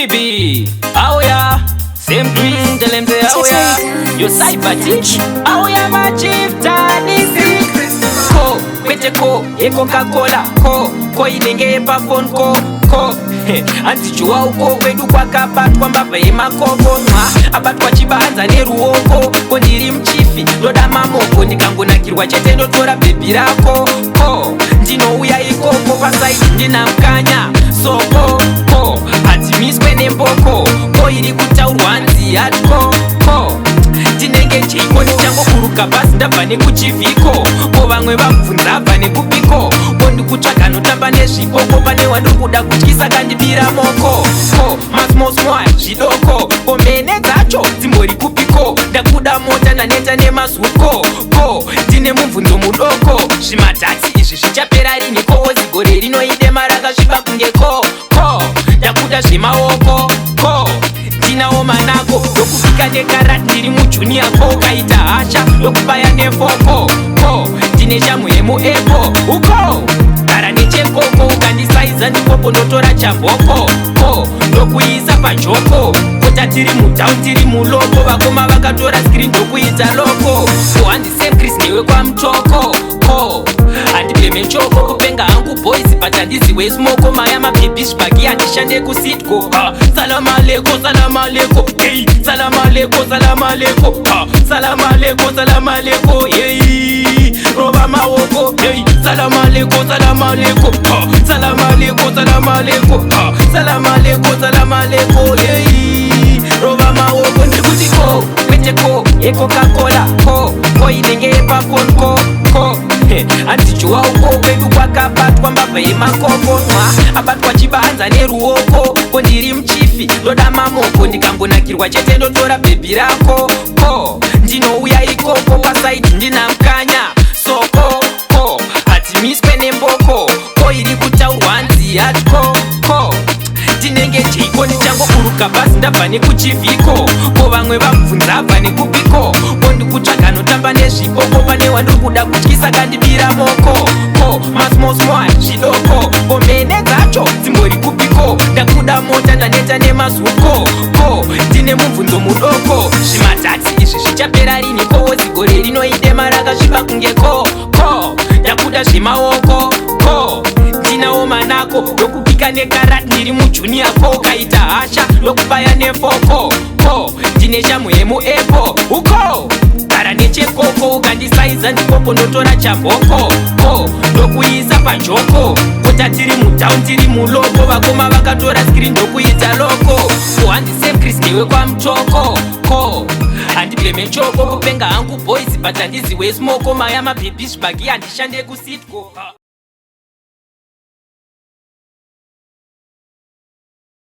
BB, oh yeah. Same dream, tell them say oh yeah. Yo cyber teach, oh yeah my chief tanisi. Ko, kwete ko, ye Coca-Cola. Ko inenge pa phone ko. Antichua uko wedu kwa kabatwa mbava emakoko abatwa chibanza neruoko kondiri mchifi ndoda mamoko ndikangonakirwa chete ndotora bhebi rako ndinouya ikoko pasaidi ndina mkanya soko hatimiswe nemboko iri kutaurwa nzi atko ndinenge chiko ndichangokuruka basi ndabva nekuchivhiko vamwe vabvunza bva nekupiko ndikutsvaga notamba nezvipoko pane wandikuda kutyisa kandibira moko masmosmoa zvidoko mhene dzacho dzimbori kupiko ndakuda mota ndaneta nemazuko ndine mubvunzo mudoko zvimadhati izvi zvichapera riniko zigore rinoidema rakasviba kunge ndakuda zvemaoko ndinawo manako yokubika nekarati ndiri mujunior ukaita hasha yokubaya nefoko ndine chamuhemu epo uko gara nechekoko ukandisaiza ndikopo ndotora chamboko ndokuisa panjoko kota tiri mutaun tiri muloko vakoma vakatora screen ndokuita loko handisem newe kwamutoko handibheme choko kupenga hangu boys but handiziwe smoko maya mabhebi zvibagi handishande kusitko salam aleko salam aleko hey salam aleko salam aleko salam aleko salam aleko hey roba maoko hey salam aleko salam aleko salam aleko salam aleko salam aleko salam aleko hey roba maoko ndikuti kwete ye Coca-Cola inenge pa phone antichua uko wedu kwakabatwa mbava emakoko abatwa chibanza neruoko kondiri mchifi ndoda mamoko ndikangonakirwa chete ndotora bhebi rako ndinouya ikoko pasaidi ndina mkanya soko hatimiswe nemboko iri kutaurwa nzi atko ndinenge chiko ndichangokuruka basi ndabva nekuchivhiko vamwe vabvunza bva nekupiko ndikutsvaga notamba nezvipoko pane wandikuda kutyisa kandibira moko masmosmoa zvidoko mhene dzacho dzimbori kupiko ndakuda mota ndaneta nemazuko ndine mubvunzo mudoko zvimadhati izvi zvichapera riniko zigore rinoidema rakasviba kunge ndakuda zvemaoko ndinawo manako yokubika nekarati ndiri mujunior ukaita hasha yokubaya nefoko ndine chamuhemu epo uko gara nechekoko ukandisaiza ndikopo ndotora chamboko ndokuisa panjoko kota tiri mutaun tiri muloko vakoma vakatora screen ndokuita loko handisem newe kwamutoko handibheme choko kupenga hangu boys but handiziwe smoko maya mabhebi zvibagi handishande kusitko